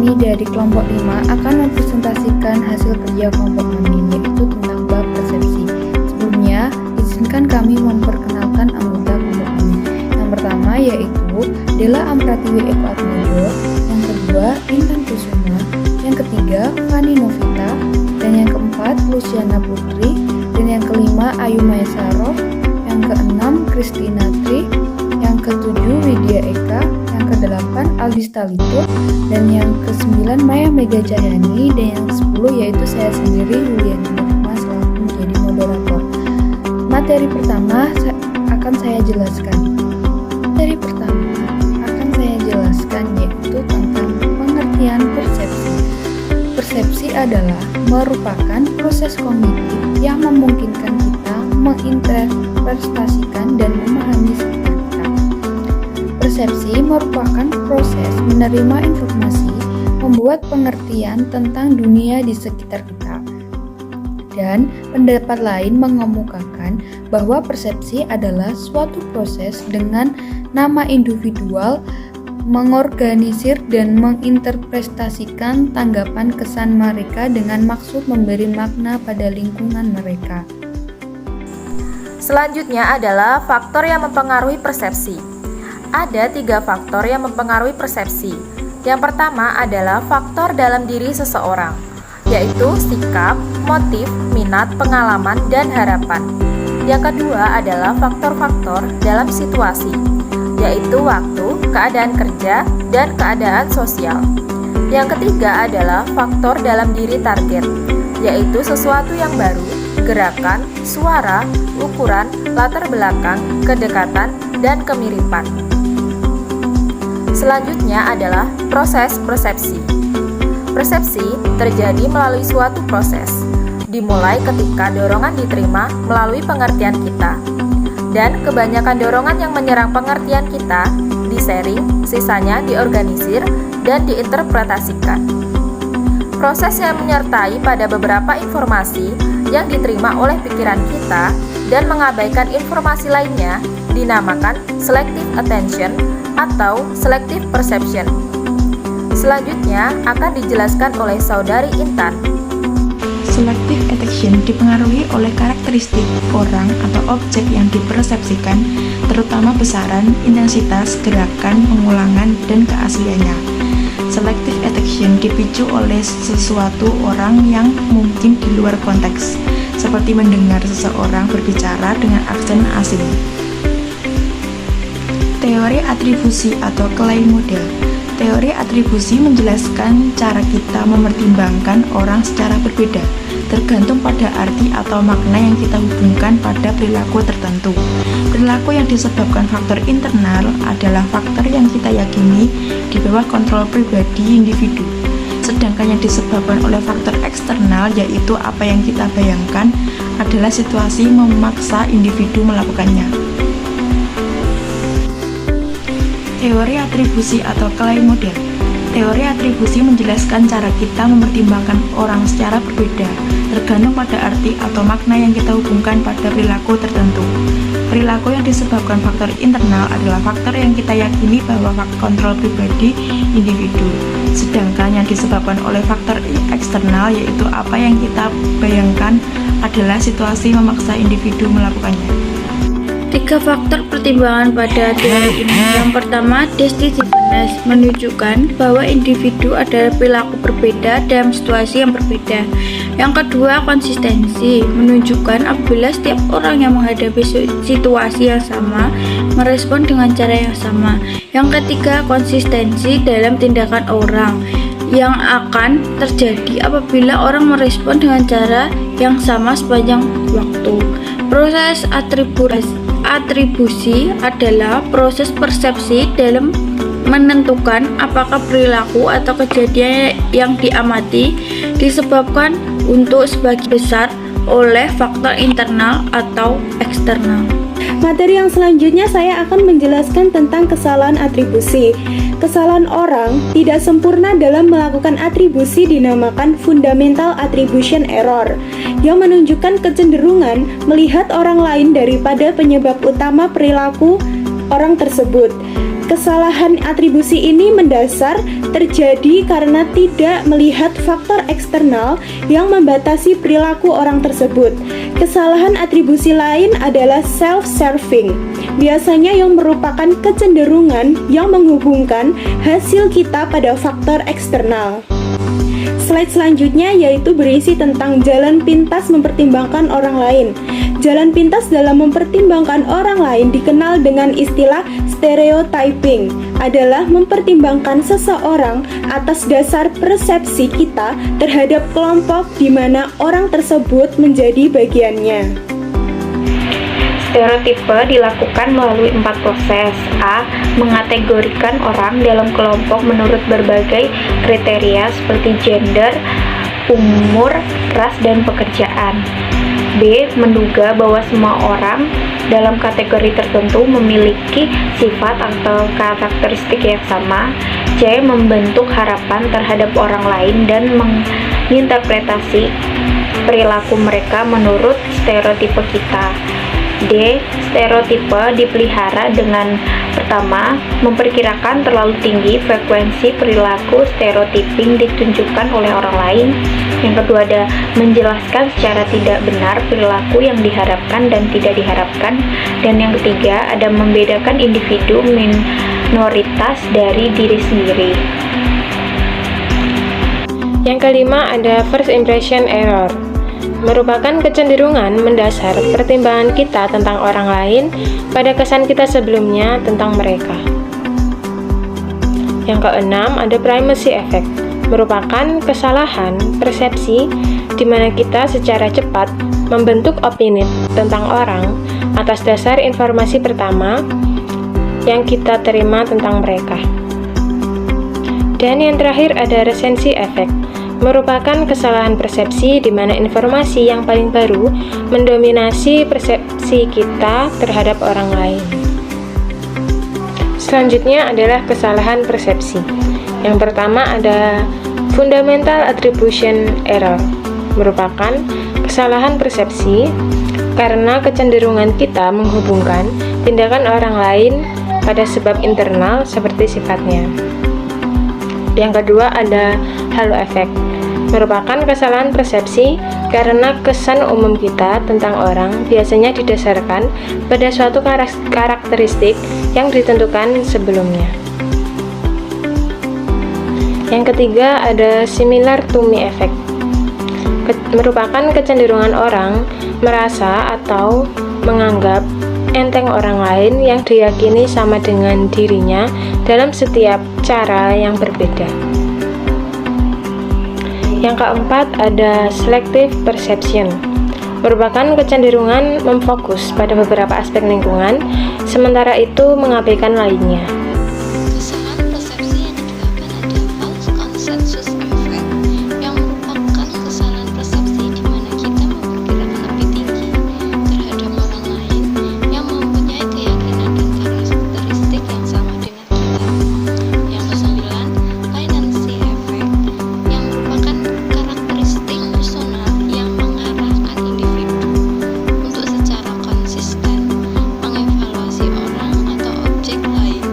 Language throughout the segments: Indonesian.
kami dari kelompok 5 akan mempresentasikan hasil kerja kelompok kami, yaitu tentang bab persepsi. Sebelumnya, izinkan kami memperkenalkan anggota kelompok kami. Yang pertama yaitu Della Ampratiwi Eko Atmojo, yang kedua Intan Kusuma, yang ketiga Fani Novita, dan yang keempat Luciana Putri, dan yang kelima Ayu Maesaro, yang keenam Kristina Tri, yang ketujuh Widya Eka, yang kedelapan Aldista Lito, dan yang kesembilan Maya Mega Cahyani, dan yang ke-10 yaitu saya sendiri Yuliana Nurma selaku menjadi moderator. Materi pertama akan saya jelaskan. Materi pertama akan saya jelaskan yaitu tentang pengertian persepsi. Persepsi adalah merupakan proses kognitif yang memungkinkan kita menginterpretasikan dan memahami sekitar kita. Persepsi merupakan proses menerima informasi, membuat pengertian tentang dunia di sekitar kita. Dan pendapat lain mengemukakan bahwa persepsi adalah suatu proses dengan nama individual mengorganisir dan menginterpretasikan tanggapan kesan mereka dengan maksud memberi makna pada lingkungan mereka. Selanjutnya adalah faktor yang mempengaruhi persepsi. Ada 3 faktor yang mempengaruhi persepsi. Yang pertama adalah faktor dalam diri seseorang, yaitu sikap, motif, minat, pengalaman, dan harapan. Yang kedua adalah faktor-faktor dalam situasi, yaitu waktu, keadaan kerja, dan keadaan sosial. Yang ketiga adalah faktor dalam diri target, yaitu sesuatu yang baru, gerakan, suara, ukuran, latar belakang, kedekatan, dan kemiripan. Selanjutnya adalah proses persepsi. Persepsi terjadi melalui suatu proses, dimulai ketika dorongan diterima melalui pengertian kita. Dan kebanyakan dorongan yang menyerang pengertian kita disaring, sisanya diorganisir dan diinterpretasikan. Proses yang menyertai pada beberapa informasi yang diterima oleh pikiran kita dan mengabaikan informasi lainnya dinamakan selective attention atau selective perception. Selanjutnya akan dijelaskan oleh Saudari Intan. Selective attention dipengaruhi oleh karakteristik orang atau objek yang dipersepsikan, terutama besaran, intensitas, gerakan, pengulangan, dan keasliannya. Selective attention dipicu oleh sesuatu orang yang mungkin di luar konteks, seperti mendengar seseorang berbicara dengan aksen asing. Teori atribusi atau claim model. Teori atribusi menjelaskan cara kita mempertimbangkan orang secara berbeda, tergantung pada arti atau makna yang kita hubungkan pada perilaku tertentu. Perilaku yang disebabkan faktor internal adalah faktor yang kita yakini di bawah kontrol pribadi individu. Sedangkan yang disebabkan oleh faktor eksternal, yaitu apa yang kita bayangkan, adalah situasi memaksa individu melakukannya. Teori atribusi atau claim model. Teori atribusi menjelaskan cara kita mempertimbangkan orang secara berbeda, tergantung pada arti atau makna yang kita hubungkan pada perilaku tertentu. Perilaku yang disebabkan faktor internal adalah faktor yang kita yakini bahwa kontrol pribadi individu. Sedangkan yang disebabkan oleh faktor eksternal, yaitu apa yang kita bayangkan, adalah situasi memaksa individu melakukannya. 3 faktor pertimbangan pada teori ini. Yang pertama, decisiveness, menunjukkan bahwa individu adalah perilaku berbeda dalam situasi yang berbeda. Yang kedua, konsistensi, menunjukkan apabila setiap orang yang menghadapi situasi yang sama merespon dengan cara yang sama. Yang ketiga, konsistensi dalam tindakan orang, yang akan terjadi apabila orang merespon dengan cara yang sama sepanjang waktu. Proses atribusi adalah proses persepsi dalam menentukan apakah perilaku atau kejadian yang diamati disebabkan untuk sebagian besar oleh faktor internal atau eksternal. Materi yang selanjutnya saya akan menjelaskan tentang kesalahan atribusi. Kesalahan orang tidak sempurna dalam melakukan atribusi dinamakan fundamental attribution error, yang menunjukkan kecenderungan melihat orang lain daripada penyebab utama perilaku orang tersebut. Kesalahan atribusi ini mendasar terjadi karena tidak melihat faktor eksternal yang membatasi perilaku orang tersebut. Kesalahan atribusi lain adalah self-serving, biasanya yang merupakan kecenderungan yang menghubungkan hasil kita pada faktor eksternal. Slide selanjutnya yaitu berisi tentang jalan pintas mempertimbangkan orang lain. Jalan pintas dalam mempertimbangkan orang lain dikenal dengan istilah stereotyping, adalah mempertimbangkan seseorang atas dasar persepsi kita terhadap kelompok di mana orang tersebut menjadi bagiannya. Stereotipe dilakukan melalui 4 proses. A. Mengategorikan orang dalam kelompok menurut berbagai kriteria seperti gender, umur, ras, dan pekerjaan. B. Menduga bahwa semua orang dalam kategori tertentu memiliki sifat atau karakteristik yang sama. C. Membentuk harapan terhadap orang lain dan menginterpretasi perilaku mereka menurut stereotipe kita. D. Stereotipe dipelihara dengan pertama, memperkirakan terlalu tinggi frekuensi perilaku stereotyping ditunjukkan oleh orang lain. Yang kedua ada menjelaskan secara tidak benar perilaku yang diharapkan dan tidak diharapkan. Dan yang ketiga ada membedakan individu minoritas dari diri sendiri. Yang kelima ada first impression error, merupakan kecenderungan mendasar pertimbangan kita tentang orang lain pada kesan kita sebelumnya tentang mereka. Yang keenam ada primacy effect, merupakan kesalahan persepsi di mana kita secara cepat membentuk opini tentang orang atas dasar informasi pertama yang kita terima tentang mereka. Dan yang terakhir ada recency effect, merupakan kesalahan persepsi di mana informasi yang paling baru mendominasi persepsi kita terhadap orang lain. Selanjutnya adalah kesalahan persepsi. Yang pertama ada fundamental attribution error, merupakan kesalahan persepsi karena kecenderungan kita menghubungkan tindakan orang lain pada sebab internal seperti sifatnya. Yang kedua ada halo effect, merupakan kesalahan persepsi karena kesan umum kita tentang orang biasanya didasarkan pada suatu karakteristik yang ditentukan sebelumnya. Yang ketiga ada similar to me effect, merupakan kecenderungan orang merasa atau menganggap enteng orang lain yang diyakini sama dengan dirinya dalam setiap cara yang berbeda. Yang keempat ada selective perception, merupakan kecenderungan memfokus pada beberapa aspek lingkungan, sementara itu mengabaikan lainnya. Kesalahan persepsi yang kedua ada false consensus effect, yang merupakan kesalahan persepsi di mana kita memperkirakan lebih tinggi terhadap orang lain yang mempunyai keyakinan dan karakteristik yang sama dengan kita. Yang kesembilan, leniency effect, yang merupakan karakteristik personal yang mengarahkan individu untuk secara konsisten mengevaluasi orang atau objek lain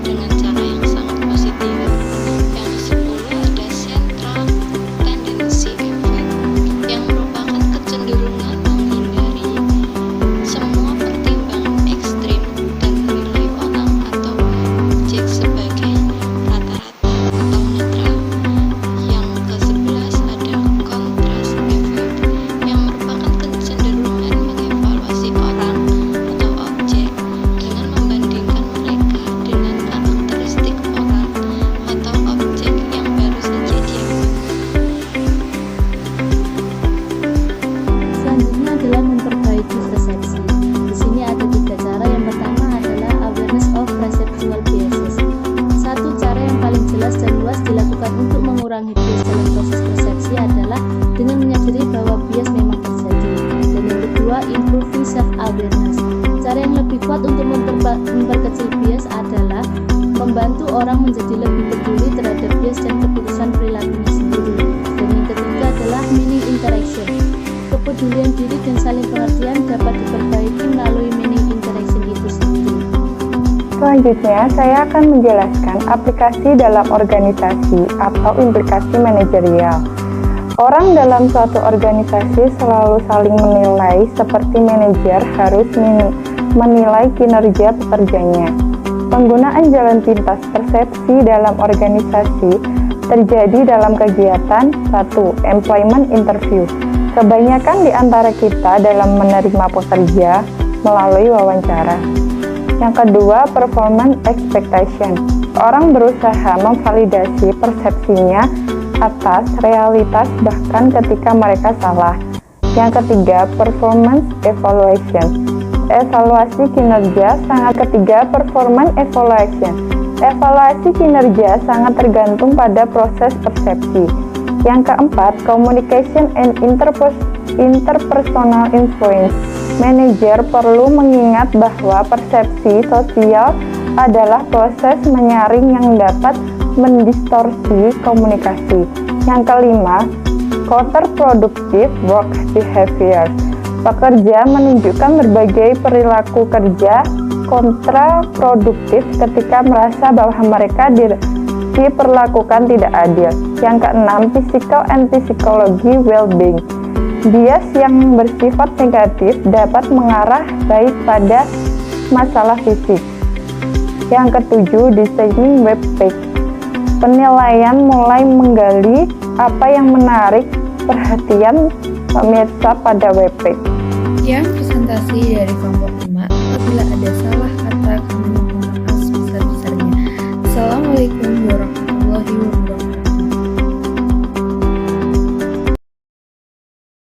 dengan cara yang sangat positif. Yang ke-10 ada central tendency effect, yang merupakan kecenderungan menghindari semua pertimbangan ekstrim dan menilai orang atau objek sebagai rata-rata atau netral. Yang ke-11 ada contrast effect, yang merupakan kecenderungan mengevaluasi orang atau objek dengan membandingkan mereka dengan karakteristik orang atau objek yang baru saja diamati. Selanjutnya adalah memperbaiki persepsi. Di sini ada 3 cara. Yang pertama adalah awareness of perceptual biases. Satu cara yang paling jelas dan luas dilakukan untuk mengurangi bias dalam proses persepsi adalah dengan menyadari bahwa bias memang terjadi. Dan yang kedua, improving self-awareness. Cara yang lebih kuat untuk memperkecil bias adalah membantu orang menjadi lebih peduli terhadap bias dan keputusan perilakunya sendiri. Dan yang ketiga adalah meaning interaction. Kepedulian diri dan saling pengertian dapat diperbaiki melalui meaning interaction itu sendiri. Selanjutnya, saya akan menjelaskan aplikasi dalam organisasi atau implikasi manajerial. Orang dalam suatu organisasi selalu saling menilai, seperti manajer harus menilai kinerja pekerjanya. Penggunaan jalan pintas persepsi dalam organisasi terjadi dalam kegiatan 1. Employment interview. Kebanyakan di antara kita dalam menerima pekerja melalui wawancara. Yang kedua, performance expectation. Orang berusaha memvalidasi persepsinya atas realitas bahkan ketika mereka salah. Yang ketiga, performance evaluation. Evaluasi kinerja performance evaluation. Evaluasi kinerja sangat tergantung pada proses persepsi. Yang keempat, communication and interpersonal influence. Manajer perlu mengingat bahwa persepsi sosial adalah proses menyaring yang dapat mendistorsi komunikasi. Yang kelima, counterproductive work behavior. Pekerja menunjukkan berbagai perilaku kerja kontraproduktif ketika merasa bahwa mereka diperlakukan tidak adil. Yang keenam, physical and psychology well-being. Bias yang bersifat negatif dapat mengarah baik pada masalah fisik. Yang ketujuh, designing web page. Penilaian mulai menggali apa yang menarik perhatian pemirsa pada web page. Sekian presentasi dari kelompok 5. Apabila ada salah kata, kami mohon maaf sebesar-besarnya. Assalamualaikum warahmatullahi wabarakatuh.